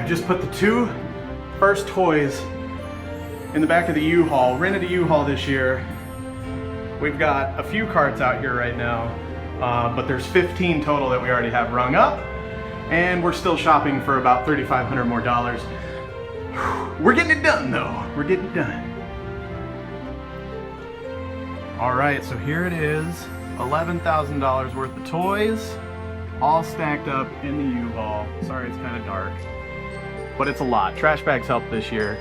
I've just put the two first toys in the back of the U-Haul. Rented a U-Haul this year. We've got a few carts out here right now, but there's 15 total that we already have rung up, and we're still shopping for about $3,500 more dollars. We're getting it done though. We're getting it done. All right, so here it is, $11,000 worth of toys, all stacked up in the U-Haul. Sorry, it's kind of dark, but it's a lot. Trash bags help this year.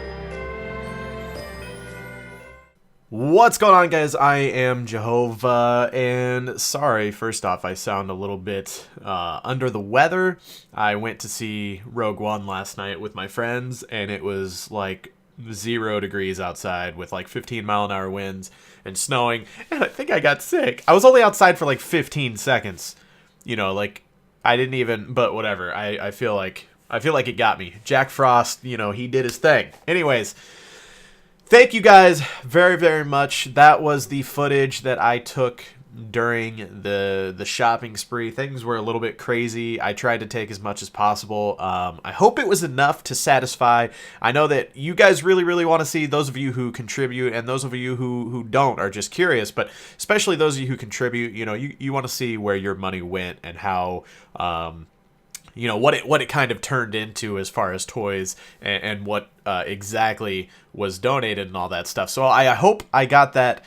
What's going on, guys? I am Jehovah, and sorry, first off, I sound a little bit under the weather. I went to see Rogue One last night with my friends, and it was like 0 degrees outside with like 15-mile-an-hour winds and snowing, and I think I got sick. I was only outside for like 15 seconds. You know, like, I didn't even, but whatever. I feel like it got me. Jack Frost, you know, he did his thing. Anyways, thank you guys very, very much. That was the footage that I took during the shopping spree. Things were a little bit crazy. I tried to take as much as possible. I hope it was enough to satisfy. I know that you guys really, really want to see, those of you who contribute and those of you who don't are just curious, but especially those of you who contribute, you know, you want to see where your money went and how, you know, what it kind of turned into as far as toys and what exactly was donated and all that stuff. So I hope I got that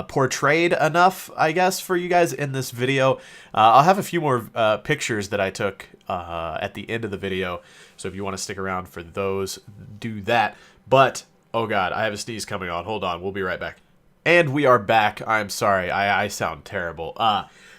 portrayed enough, I guess, for you guys in this video. I'll have a few more pictures that I took at the end of the video, so if you want to stick around for those, do that. But, oh god, I have a sneeze coming on. Hold on, we'll be right back. And we are back. I'm sorry, I sound terrible.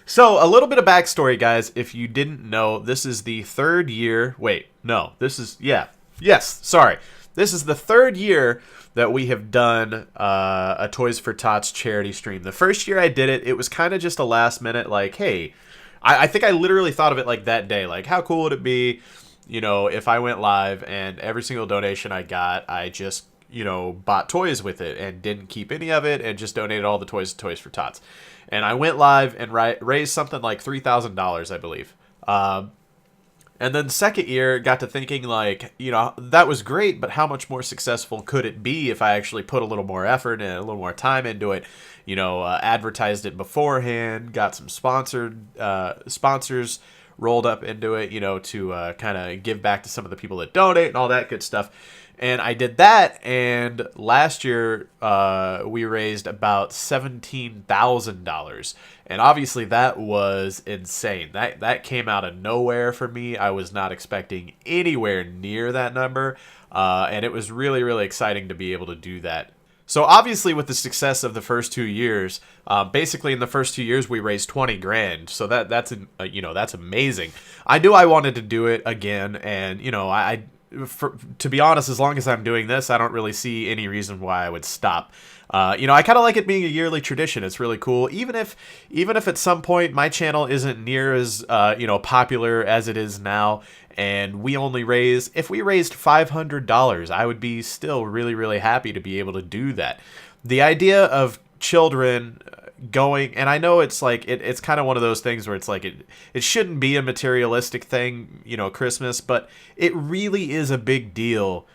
So, a little bit of backstory, guys. If you didn't know, this is the third year... Wait, no, this is... Yeah. Yes, sorry. This is the third year that we have done a Toys for Tots charity stream. The first year I did it, it was kind of just a last minute, like, hey, I think I literally thought of it like that day. Like, how cool would it be, you know, if I went live and every single donation I got, I just, you know, bought toys with it and didn't keep any of it and just donated all the toys to Toys for Tots. And I went live and raised something like $3,000, I believe. And then the second year, got to thinking, like, you know, that was great, but how much more successful could it be if I actually put a little more effort and a little more time into it? You know, advertised it beforehand, got some sponsors rolled up into it, you know, to kind of give back to some of the people that donate and all that good stuff. And I did that, and last year we raised about $17,000, and obviously that was insane. That came out of nowhere for me. I was not expecting anywhere near that number, and it was really, really exciting to be able to do that. So obviously with the success of the first 2 years, basically in the first 2 years we raised 20 grand. So that's you know, that's amazing. I knew I wanted to do it again, and you know, to be honest, as long as I'm doing this, I don't really see any reason why I would stop. You know, I kind of like it being a yearly tradition. It's really cool. Even if at some point my channel isn't near as, you know, popular as it is now, and we only if we raised $500, I would be still really, really happy to be able to do that. The idea of children going, and I know it's like it's kind of one of those things where it's like it shouldn't be a materialistic thing, you know, Christmas, but it really is a big deal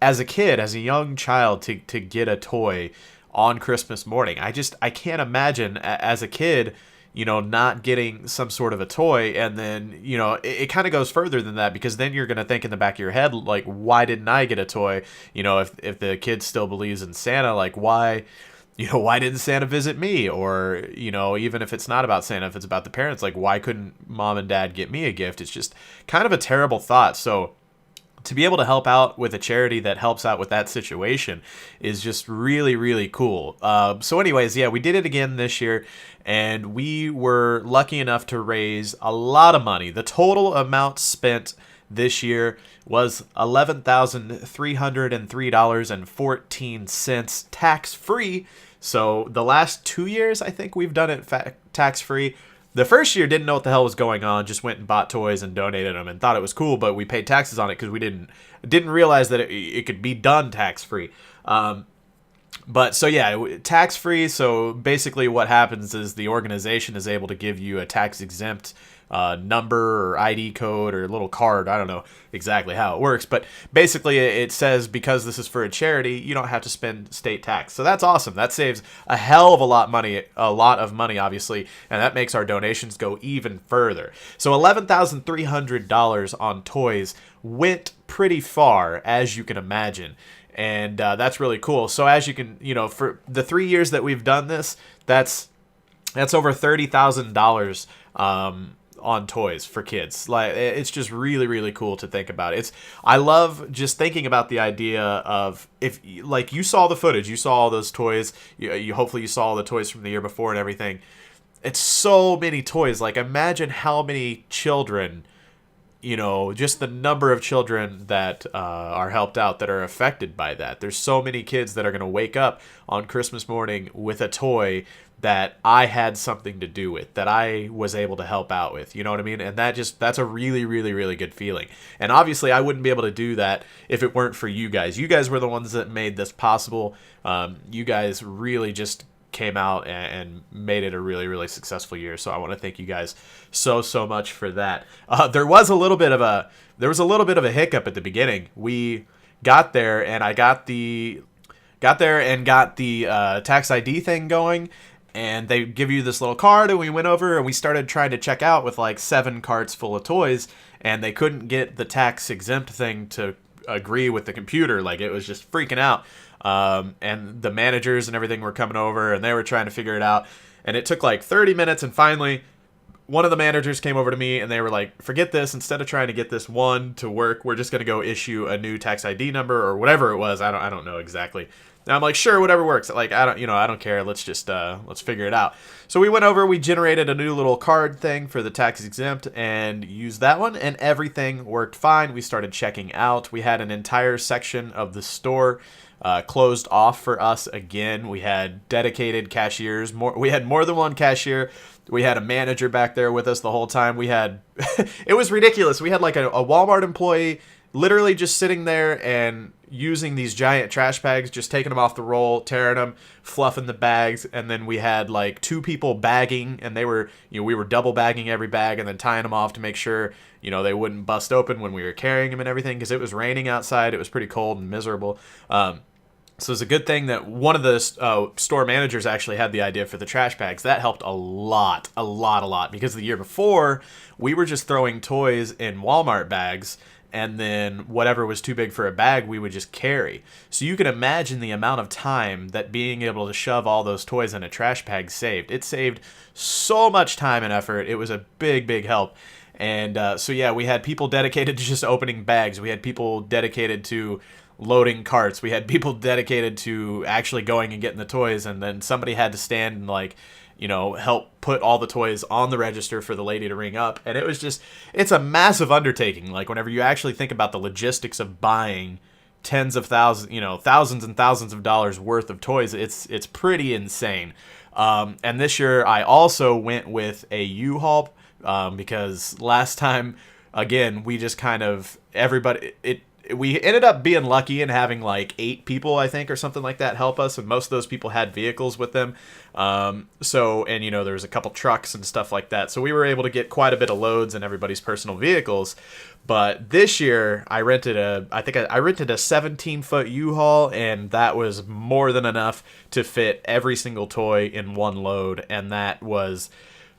as a kid, as a young child, to get a toy on Christmas morning. I can't imagine as a kid, you know, not getting some sort of a toy. And then, you know, it kind of goes further than that, because then you're going to think in the back of your head, like, why didn't I get a toy? You know, if the kid still believes in Santa, like, why didn't Santa visit me? Or, you know, even if it's not about Santa, if it's about the parents, like, why couldn't mom and dad get me a gift? It's just kind of a terrible thought. So to be able to help out with a charity that helps out with that situation is just really, really cool. So anyways, yeah, we did it again this year, and we were lucky enough to raise a lot of money. The total amount spent this year was $11,303.14 tax-free. So the last 2 years, I think we've done it tax-free. The first year didn't know what the hell was going on, just went and bought toys and donated them and thought it was cool, but we paid taxes on it because we didn't realize that it could be done tax-free. But so yeah, tax-free. So basically what happens is the organization is able to give you a tax-exempt number or ID code or little card. I don't know exactly how it works, but basically it says because this is for a charity, you don't have to spend state tax. So that's awesome. That saves a hell of a lot of money, obviously, and that makes our donations go even further. So $11,300 on toys went pretty far, as you can imagine. And that's really cool. So as you can, for the 3 years that we've done this, that's over $30,000 on toys for kids. Like, it's just really, really cool to think about. I love just thinking about the idea of, if like you saw the footage, you saw all those toys, you hopefully you saw all the toys from the year before and everything. It's so many toys. Like, imagine how many children, just the number of children that are helped out, that are affected by that. There's so many kids that are going to wake up on Christmas morning with a toy that I had something to do with, that I was able to help out with. You know what I mean? And that's a really, really, really good feeling. And obviously I wouldn't be able to do that if it weren't for you guys. You guys were the ones that made this possible. You guys really just came out and made it a really, really successful year. So I want to thank you guys so much for that. There was a little bit of a hiccup at the beginning. We got there and I got the tax ID thing going, and they give you this little card, and we went over and we started trying to check out with like 7 carts full of toys, and they couldn't get the tax exempt thing to agree with the computer. Like, it was just freaking out. And the managers and everything were coming over, and they were trying to figure it out. And it took like 30 minutes, and finally one of the managers came over to me, and they were like, forget this. Instead of trying to get this one to work, we're just going to go issue a new tax ID number or whatever it was. I don't know exactly. And I'm like, sure, whatever works. Like, I don't care. Let's just, let's figure it out. So we went over, we generated a new little card thing for the tax exempt and used that one, and everything worked fine. We started checking out. We had an entire section of the store closed off for us again. We had dedicated cashiers. We had more than one cashier. We had a manager back there with us the whole time. We had, it was ridiculous. We had like a Walmart employee literally just sitting there and using these giant trash bags, just taking them off the roll, tearing them, fluffing the bags. And then we had like 2 people bagging, and they were, we were double bagging every bag and then tying them off to make sure, they wouldn't bust open when we were carrying them and everything, because it was raining outside. It was pretty cold and miserable. So it's a good thing that one of the store managers actually had the idea for the trash bags. That helped a lot, because the year before, we were just throwing toys in Walmart bags, and then whatever was too big for a bag, we would just carry. So you can imagine the amount of time that being able to shove all those toys in a trash bag saved. It saved so much time and effort. It was a big, big help. And so yeah, we had people dedicated to just opening bags. We had people dedicated to loading carts. We had people dedicated to actually going and getting the toys, and then somebody had to stand and like, help put all the toys on the register for the lady to ring up. And it was just, it's a massive undertaking. Like, whenever you actually think about the logistics of buying tens of thousands, thousands and thousands of dollars worth of toys, it's pretty insane. And this year I also went with a U-Haul, because last time, again, we just kind of, we ended up being lucky and having like 8 people, I think, or something like that help us. And most of those people had vehicles with them. And there was a couple trucks and stuff like that. So we were able to get quite a bit of loads in everybody's personal vehicles. But this year I rented a 17-foot U-Haul, and that was more than enough to fit every single toy in one load. And that was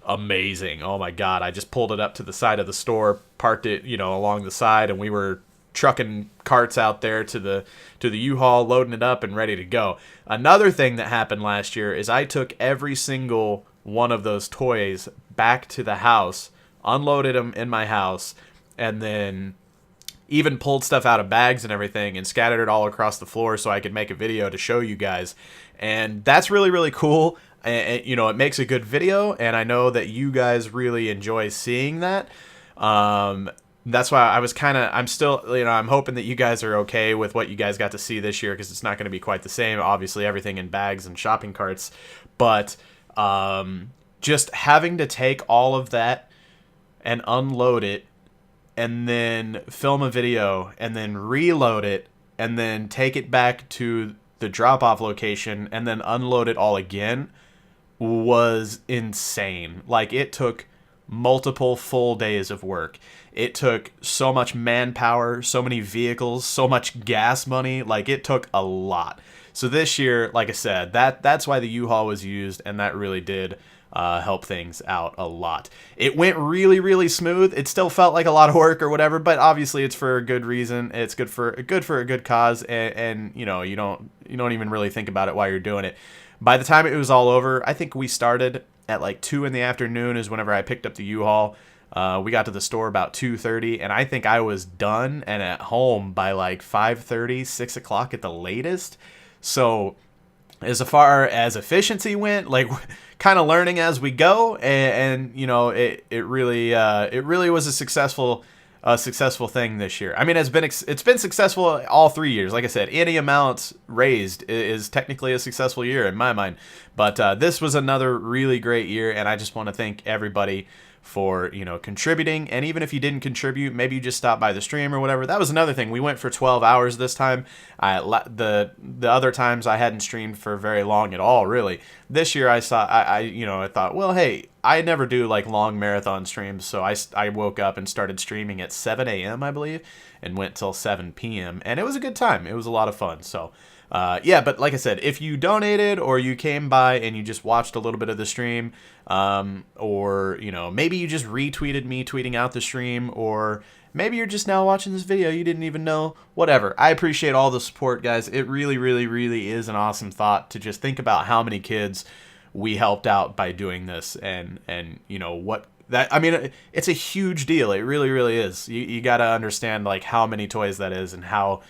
amazing. Oh my God. I just pulled it up to the side of the store, parked it, along the side, and we were trucking carts out there to the U-Haul, loading it up and ready to go. Another thing that happened last year is I took every single one of those toys back to the house, unloaded them in my house, and then even pulled stuff out of bags and everything and scattered it all across the floor so I could make a video to show you guys. And that's really, really cool. And, it makes a good video, and I know that you guys really enjoy seeing that. That's why I'm still, I'm hoping that you guys are okay with what you guys got to see this year, because it's not going to be quite the same. Obviously, everything in bags and shopping carts, but just having to take all of that and unload it, and then film a video, and then reload it, and then take it back to the drop-off location, and then unload it all again was insane. Like, it took multiple full days of work. It took so much manpower, so many vehicles, so much gas money. Like, it took a lot. So this year, like I said, that's why the U-Haul was used, and that really did help things out a lot. It went really, really smooth. It still felt like a lot of work or whatever, but obviously it's for a good reason. It's good for a good cause, and you know, you don't even really think about it while you're doing it. By the time it was all over, I think we started at like 2 in the afternoon is whenever I picked up the U-Haul. We got to the store about 2:30, and I think I was done and at home by like 5:30, 6 o'clock at the latest. So as far as efficiency went, like, kind of learning as we go, and you know, it really was a successful thing this year. I mean, it's been successful all 3 years. Like I said, any amount raised is technically a successful year in my mind. But this was another really great year, and I just want to thank everybody for, you know, contributing. And even if you didn't contribute, maybe you just stopped by the stream or whatever. That was another thing. We went for 12 hours this time. The other times I hadn't streamed for very long at all, really. This year I thought, well, hey, I never do like long marathon streams, so I woke up and started streaming at 7 a.m. I believe, and went till 7 p.m. and it was a good time. It was a lot of fun. So yeah, but like I said, if you donated or you came by and you just watched a little bit of the stream, or, you know, maybe you just retweeted me tweeting out the stream, or maybe you're just now watching this video, you didn't even know, whatever. I appreciate all the support, guys. It really, really, really is an awesome thought to just think about how many kids we helped out by doing this, and you know what that, I mean, it's a huge deal. It really, really is. You got to understand like how many toys that is, and how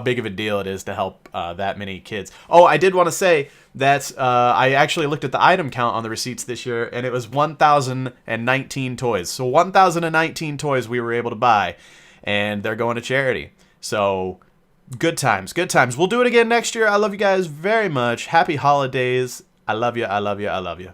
big of a deal it is to help that many kids. Oh, I did want to say that I actually looked at the item count on the receipts this year, and it was 1,019 toys. So 1,019 toys we were able to buy, and they're going to charity. So good times, good times. We'll do it again next year. I love you guys very much. Happy holidays. I love you. I love you. I love you.